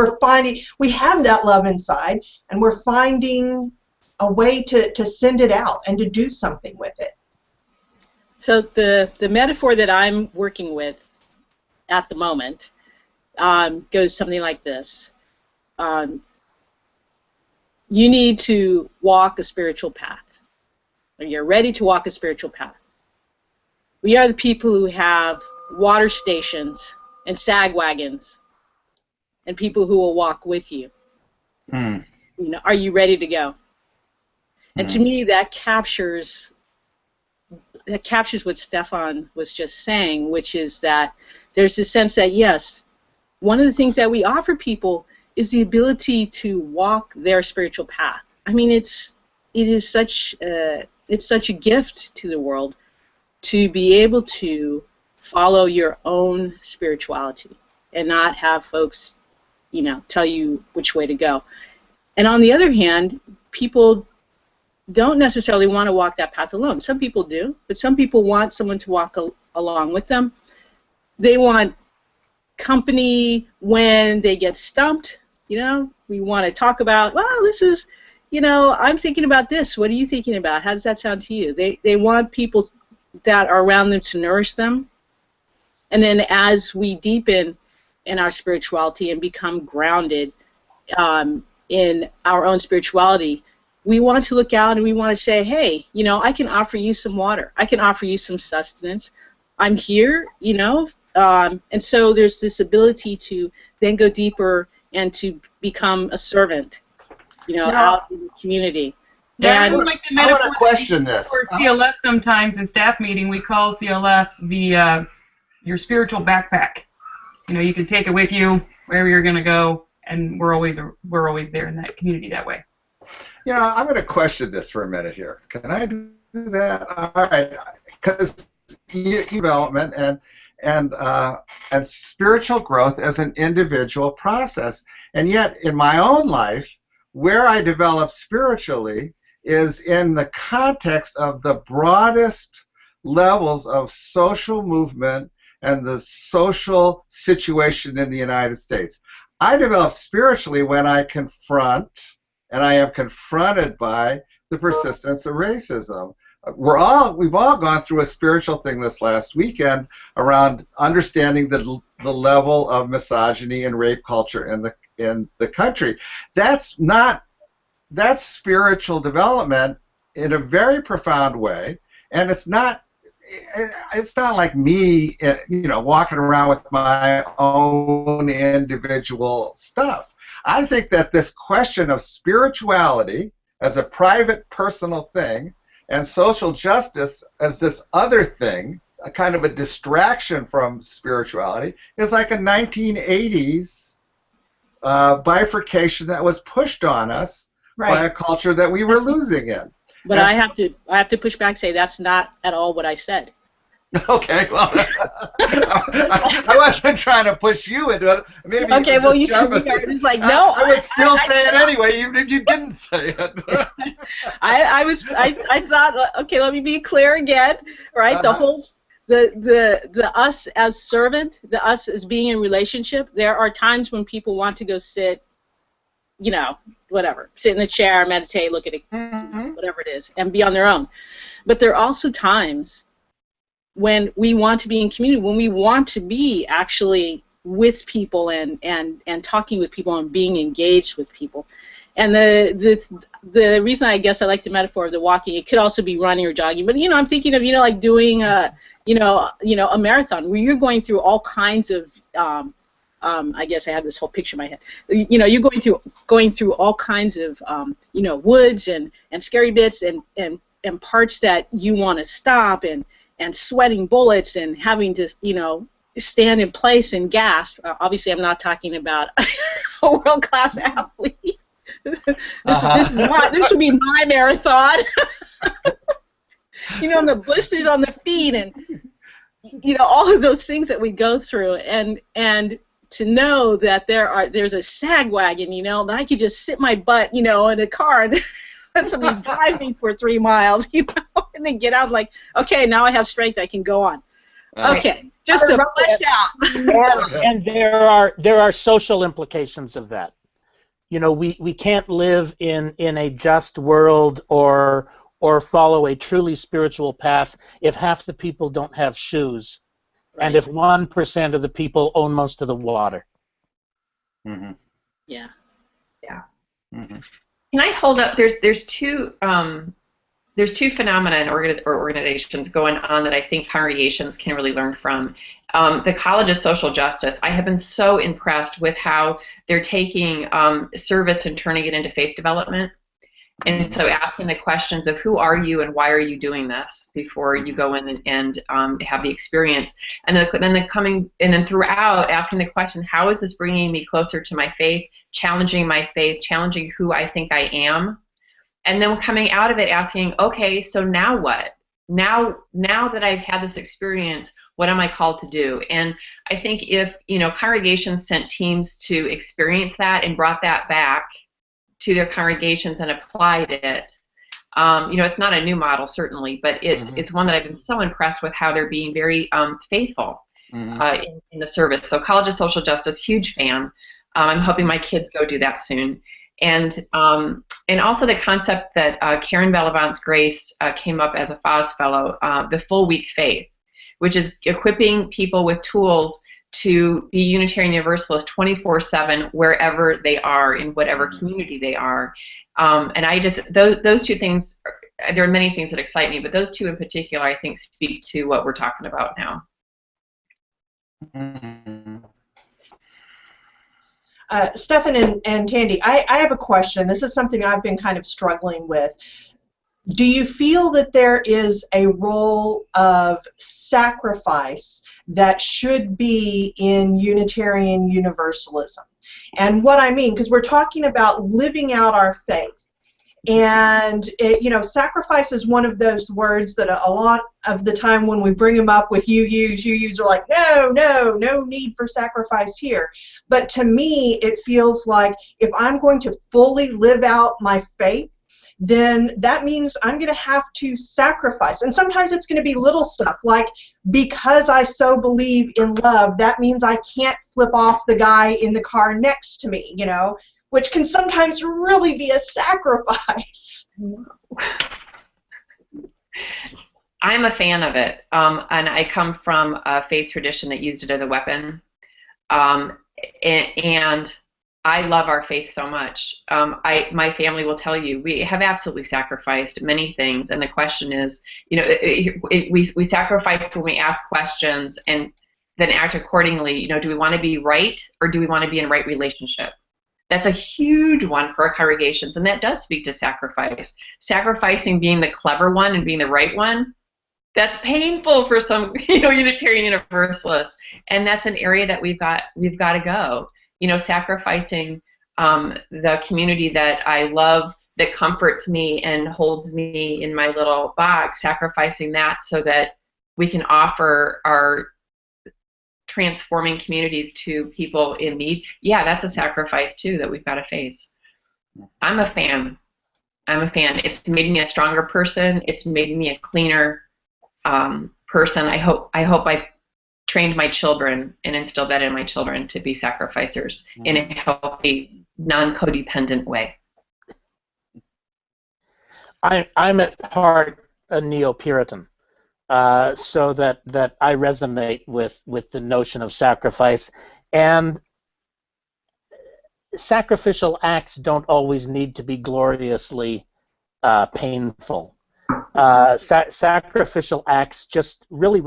we have that love inside, and we're finding a way to send it out and to do something with it. So the metaphor that I'm working with at the moment goes something like this. You need to walk a spiritual path, or you're ready to walk a spiritual path. We are the people who have water stations and sag wagons, and people who will walk with you. Are you ready to go? And to me, that captures what Stefan was just saying, which is that there's this sense that, yes, one of the things that we offer people is the ability to walk their spiritual path. I mean, it is such a gift to the world to be able to follow your own spirituality and not have folks, tell you which way to go. And on the other hand, people don't necessarily want to walk that path alone. Some people do, but some people want someone to walk along with them. They want company when they get stumped. We want to talk about, well, this is, I'm thinking about this. What are you thinking about? How does that sound to you? They want people that are around them to nourish them. And then as we deepen in our spirituality and become grounded in our own spirituality, we want to look out and we want to say, hey, I can offer you some water. I can offer you some sustenance. I'm here, and so there's this ability to then go deeper and to become a servant, out in the community. Yeah, And like the I want metaphor to question this. for CLF sometimes in staff meeting, we call CLF your spiritual backpack. You can take it with you wherever you're going to go, and we're always there in that community that way. I'm going to question this for a minute here. Can I do that? All right, because development and spiritual growth as an individual process, and yet in my own life, where I develop spiritually is in the context of the broadest levels of social movement and the social situation in the United States. I develop spiritually when I confront, and I am confronted by, the persistence of racism. We've all gone through a spiritual thing this last weekend around understanding the level of misogyny and rape culture in the country. That's spiritual development in a very profound way, and it's not like me, walking around with my own individual stuff. I think that this question of spirituality as a private, personal thing, and social justice as this other thing, a kind of a distraction from spirituality, is like a 1980s bifurcation that was pushed on us by a culture that we were losing in. But I have to push back and say that's not at all what I said. Okay, well, I wasn't trying to push you into it. Maybe okay, well, you said it's like no. I would still say it anyway, even if you didn't say it. I thought, okay, let me be clear again, right? The the us as servant, the us as being in relationship, there are times when people want to go sit, you know, whatever, sit in the chair, meditate, look at it, whatever it is, and be on their own. But there are also times when we want to be in community, when we want to be actually with people and talking with people and being engaged with people. And the reason I guess I like the metaphor of the walking, it could also be running or jogging, but I'm thinking of like doing a marathon where you're going through all kinds of I guess I have this whole picture in my head. You're going through all kinds of woods and scary bits and parts that you want to stop and sweating bullets and having to stand in place and gasp. Obviously, I'm not talking about a world-class athlete. This would be my marathon. And the blisters on the feet and all of those things that we go through, and to know that there's a sag wagon, and I could just sit my butt, in a car and let somebody drive me for 3 miles, and then get out like, okay, now I have strength, I can go on. Okay, just to flesh out. And there are social implications of that. We can't live in a just world or follow a truly spiritual path if half the people don't have shoes, right, and if 1% of the people own most of the water. Yeah. Yeah. Can I hold up? There's two phenomena in organizations going on that I think congregations can really learn from. The College of Social Justice, I have been so impressed with how they're taking service and turning it into faith development. And so asking the questions of who are you and why are you doing this before you go in and have the experience. And then throughout asking the question, how is this bringing me closer to my faith, challenging my faith, challenging who I think I am. And then coming out of it asking, okay, so now what? Now that I've had this experience, what am I called to do? And I think if congregations sent teams to experience that and brought that back to their congregations and applied it, it's not a new model certainly, but it's one that I've been so impressed with how they're being very faithful in the service. So College of Social Justice, huge fan. I'm hoping my kids go do that soon. And also the concept that Karen Bellevance Grace came up as a FOS fellow, the full week faith, which is equipping people with tools to be Unitarian Universalists 24/7 wherever they are, in whatever community they are. And I just, those two things, there are many things that excite me, but those two in particular I think speak to what we're talking about now. Stefan and Tandi, I have a question. This is something I've been kind of struggling with. Do you feel that there is a role of sacrifice that should be in Unitarian Universalism? And what I mean, because we're talking about living out our faith. And, sacrifice is one of those words that a lot of the time when we bring them up with UUs are like, no need for sacrifice here. But to me, it feels like if I'm going to fully live out my faith, then that means I'm going to have to sacrifice. And sometimes it's going to be little stuff, like because I so believe in love, that means I can't flip off the guy in the car next to me, which can sometimes really be a sacrifice. I'm a fan of it, and I come from a faith tradition that used it as a weapon, and I love our faith so much. My family will tell you we have absolutely sacrificed many things, and the question is, we sacrifice when we ask questions and then act accordingly. Do we want to be right, or do we want to be in right relationship? That's a huge one for our congregations, and that does speak to sacrifice. Sacrificing being the clever one and being the right one, that's painful for some Unitarian Universalists, and that's an area that we've got to go. Sacrificing the community that I love, that comforts me and holds me in my little box, sacrificing that so that we can offer our transforming communities to people in need. Yeah, that's a sacrifice too that we've got to face. I'm a fan. It's made me a stronger person. It's made me a cleaner person. I hope I trained my children and instilled that in my children to be sacrificers in a healthy, non-codependent way. I'm at heart a neo-Puritan, so that I resonate with the notion of sacrifice, and sacrificial acts don't always need to be gloriously painful. Sacrificial acts just really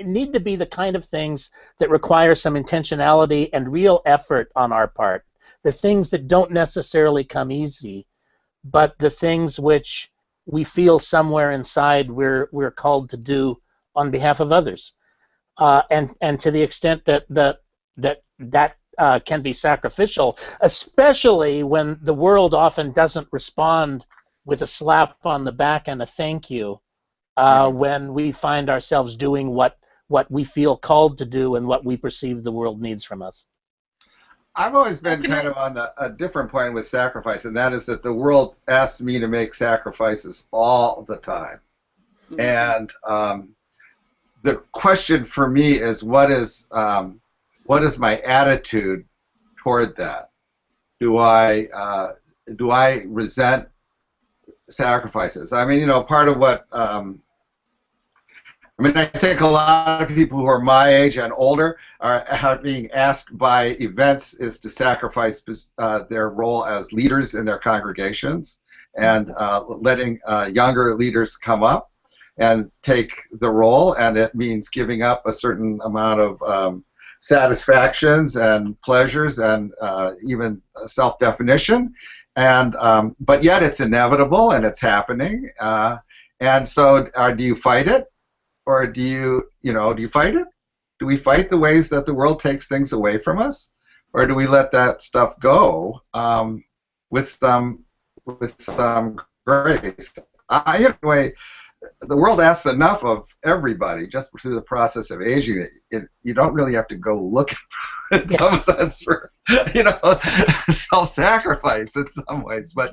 need to be the kind of things that require some intentionality and real effort on our part. The things that don't necessarily come easy, but the things which we feel somewhere inside we're called to do on behalf of others. And to the extent that can be sacrificial, especially when the world often doesn't respond with a slap on the back and a thank you, when we find ourselves doing what we feel called to do and what we perceive the world needs from us. I've always been kind of on a different point with sacrifice, and that is that the world asks me to make sacrifices all the time. And the question for me is, what is my attitude toward that? Do I resent sacrifices? I mean, part of what I think a lot of people who are my age and older are being asked by events is to sacrifice their role as leaders in their congregations, and letting younger leaders come up and take the role, and it means giving up a certain amount of satisfactions and pleasures and even self-definition, and but yet it's inevitable and it's happening, and so do you fight it? Or do you fight it? Do we fight the ways that the world takes things away from us, or do we let that stuff go with some grace? Anyway, the world asks enough of everybody just through the process of aging that you don't really have to go looking in some sense for self-sacrifice in some ways, but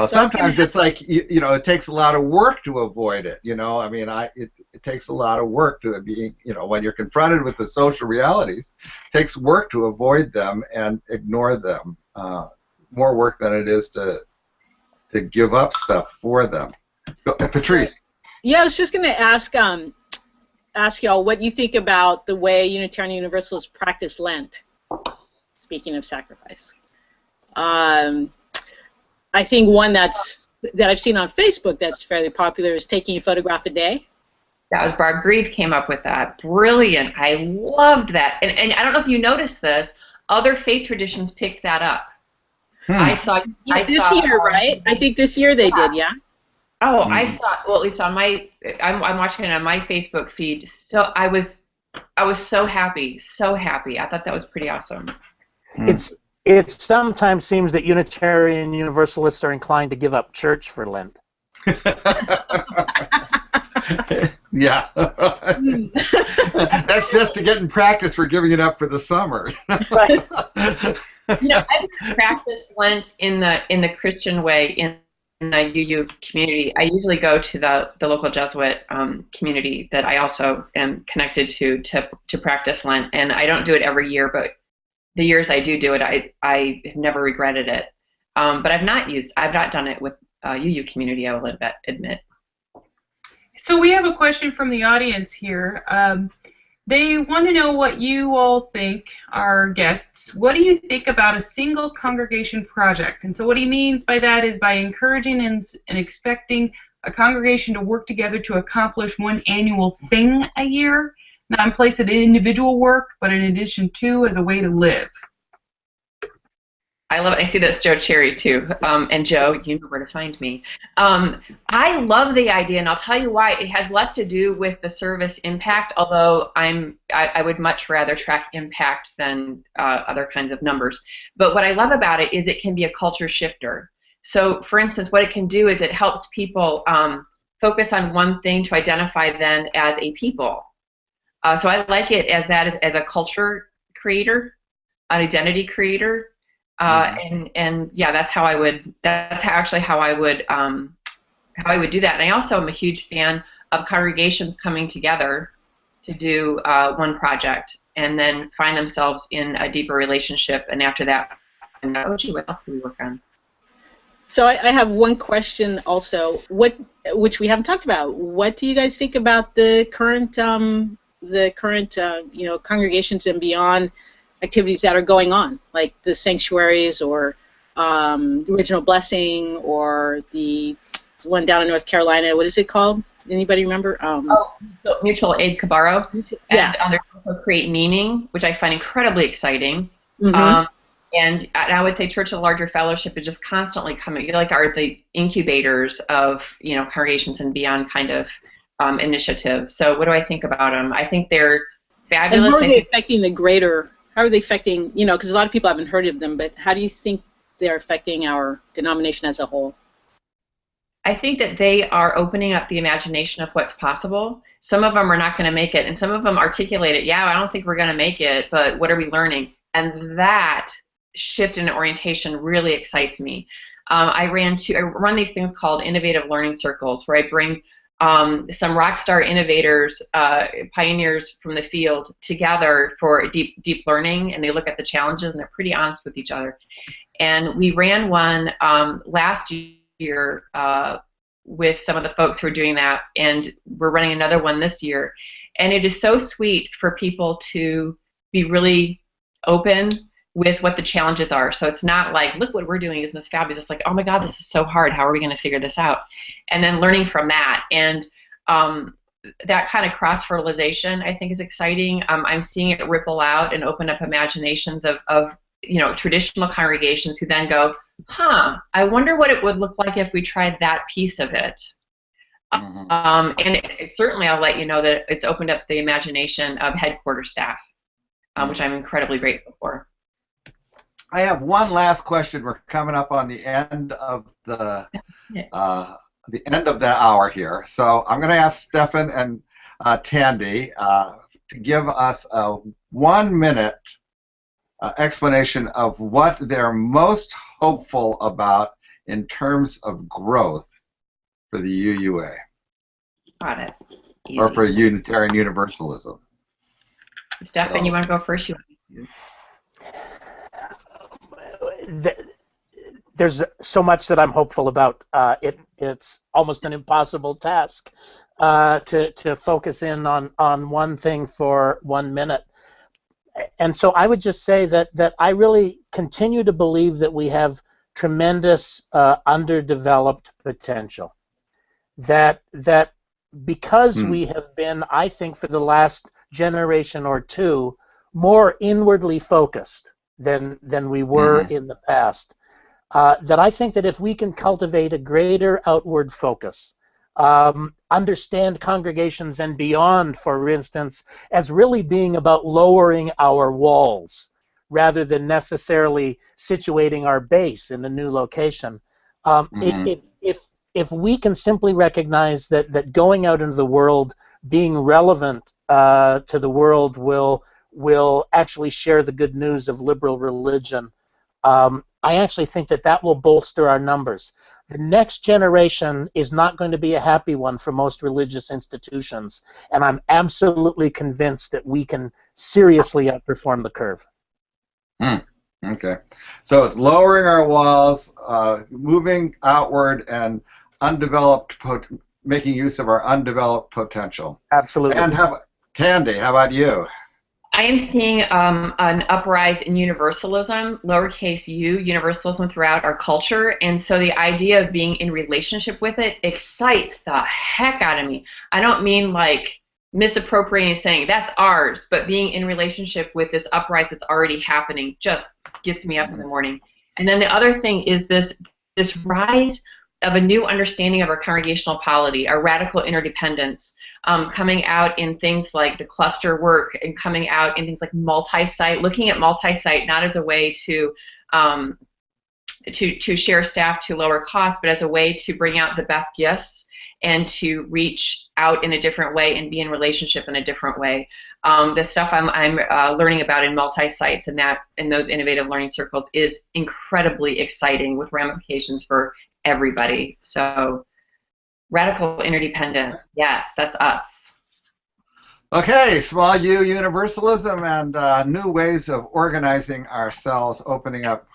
sometimes it's like it takes a lot of work to avoid it. It takes a lot of work to be, when you're confronted with the social realities, it takes work to avoid them and ignore them. More work than it is to give up stuff for them. Patrice. Yeah, I was just going to ask y'all what you think about the way Unitarian Universalists practice Lent. Speaking of sacrifice. I think one that I've seen on Facebook that's fairly popular is taking a photograph a day. That was Barb Grieve came up with that. Brilliant. I loved that. And I don't know if you noticed this, other faith traditions picked that up. This year, right? I think this year they did, yeah. Oh, I saw, well, at least on I'm watching it on my Facebook feed. So I was so happy, so happy. I thought that was pretty awesome. It sometimes seems that Unitarian Universalists are inclined to give up church for Lent. Yeah. That's just to get in practice for giving it up for the summer. I've practiced Lent in the Christian way in the UU community. I usually go to the local Jesuit community that I also am connected to practice Lent, and I don't do it every year, but the years I do it, I have never regretted it. But I've not done it with UU community, I will admit. So we have a question from the audience here. They want to know what you all think, our guests. What do you think about a single congregation project? And so what he means by that is by encouraging and expecting a congregation to work together to accomplish one annual thing a year, not in place of individual work, but in addition to as a way to live. I love it. I see that's Joe Cherry too. And Joe, you know where to find me. I love the idea, and I'll tell you why. It has less to do with the service impact, although I would much rather track impact than other kinds of numbers. But what I love about it is it can be a culture shifter. So, for instance, what it can do is it helps people focus on one thing to identify then as a people. So I like it as a culture creator, an identity creator. And yeah, that's actually how I would do that. And I also am a huge fan of congregations coming together to do one project and then find themselves in a deeper relationship. And after that, oh, gee, what else can we work on? So I have one question also, which we haven't talked about. What do you guys think about the current congregations and beyond activities that are going on, like the sanctuaries or the Original Blessing or the one down in North Carolina? What is it called? Anybody remember? So Mutual Aid Cabarro. Yeah. And there's also Create Meaning, which I find incredibly exciting. Mm-hmm. And I would say Church of the Larger Fellowship is just constantly coming. You like are the incubators of congregations and beyond kind of initiatives. So what do I think about them? I think they're fabulous. And how are they affecting the greater? How are they affecting? Because a lot of people haven't heard of them, but how do you think they're affecting our denomination as a whole? I think that they are opening up the imagination of what's possible. Some of them are not going to make it, and some of them articulate it. Yeah, I don't think we're going to make it, but what are we learning? And that shift in orientation really excites me. I run these things called innovative learning circles, where I bring some rock star innovators, pioneers from the field together for deep learning, and they look at the challenges, and they're pretty honest with each other. And we ran one last year with some of the folks who are doing that, and we're running another one this year. And it is so sweet for people to be really open with what the challenges are. So it's not like, look what we're doing, isn't this fabulous? It's like, oh my God, this is so hard. How are we going to figure this out? And then learning from that. And that kind of cross-fertilization, I think, is exciting. I'm seeing it ripple out and open up imaginations of traditional congregations who then go, I wonder what it would look like if we tried that piece of it. And certainly I'll let you know that it's opened up the imagination of headquarters staff, which I'm incredibly grateful for. I have one last question. We're coming up on the end of the end of the hour here, so I'm going to ask Stefan and Tandi to give us a 1-minute explanation of what they're most hopeful about in terms of growth for the UUA. Got it. Easy. Or for Unitarian Universalism. Stefan, you want to go first? There's so much that I'm hopeful about. It's almost an impossible task to focus in on one thing for 1 minute. And so I would just say that I really continue to believe that we have tremendous underdeveloped potential. That because we have been, I think, for the last generation or two, more inwardly focused than we were in the past, that I think that if we can cultivate a greater outward focus, understand congregations and beyond, for instance, as really being about lowering our walls rather than necessarily situating our base in a new location. If we can simply recognize that going out into the world, being relevant to the world will actually share the good news of liberal religion, I actually think that will bolster our numbers. The next generation is not going to be a happy one for most religious institutions, and I'm absolutely convinced that we can seriously outperform the curve. Okay. So it's lowering our walls, moving outward, and making use of our undeveloped potential. Absolutely. And Tandi, how about you? I am seeing an uprise in universalism, lowercase u, universalism throughout our culture, and so the idea of being in relationship with it excites the heck out of me. I don't mean like misappropriating and saying that's ours, but being in relationship with this uprise that's already happening just gets me up in the morning. And then the other thing is this rise of a new understanding of our congregational polity, our radical interdependence, coming out in things like the cluster work and coming out in things like multi-site, looking at multi-site not as a way to share staff to lower costs, but as a way to bring out the best gifts and to reach out in a different way and be in relationship in a different way. The stuff I'm learning about in multi-sites and that in those innovative learning circles is incredibly exciting with ramifications for everybody. So Radical interdependence. Yes, that's us. Okay, small U universalism and new ways of organizing ourselves, opening up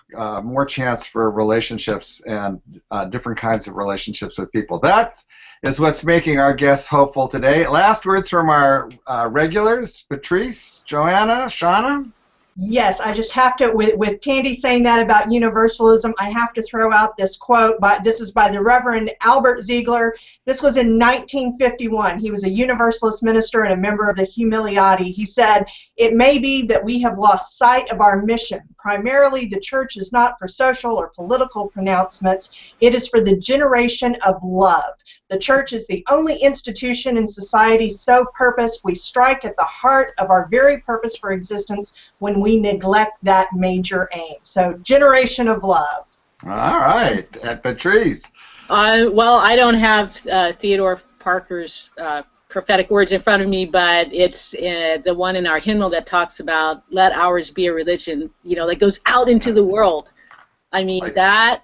more chance for relationships and different kinds of relationships with people. That is what's making our guests hopeful today. Last words from our regulars, Patrice, Joanna, Shauna? Yes, I just have to, with Tandi saying that about universalism, I have to throw out this quote. This is by the Reverend Albert Ziegler. This was in 1951. He was a Universalist minister and a member of the Humiliati. He said, "It may be that we have lost sight of our mission. Primarily, the church is not for social or political pronouncements. It is for the generation of love. The church is the only institution in society so purposed we strike at the heart of our very purpose for existence when we neglect that major aim." So, generation of love. All right, and Patrice. Well, I don't have Theodore Parker's prophetic words in front of me, but it's the one in our hymnal that talks about "Let ours be a religion," that goes out into the world. I mean, that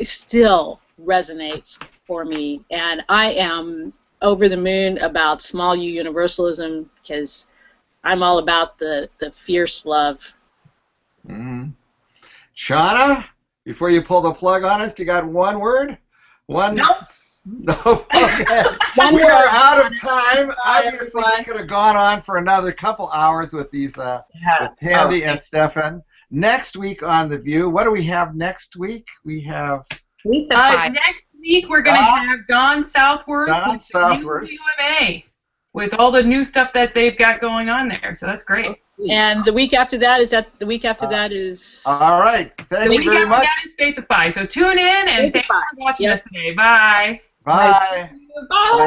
still resonates for me, and I am over the moon about small U universalism because I'm all about the fierce love. Mm-hmm. Shauna, before you pull the plug on us, you got one word? One? Nope. No. Okay. One We word. are out of time. Obviously, we could have gone on for another couple hours with these, with Tandi and Stefan. Next week on The View, what do we have next week? We have... Next week we're going to have Gone Southward with the new UMA, with all the new stuff that they've got going on there. So that's great. And the week after that is All right. Thank you very much. That is Faithify. So tune in and thanks for watching us today. Bye. Bye. Bye.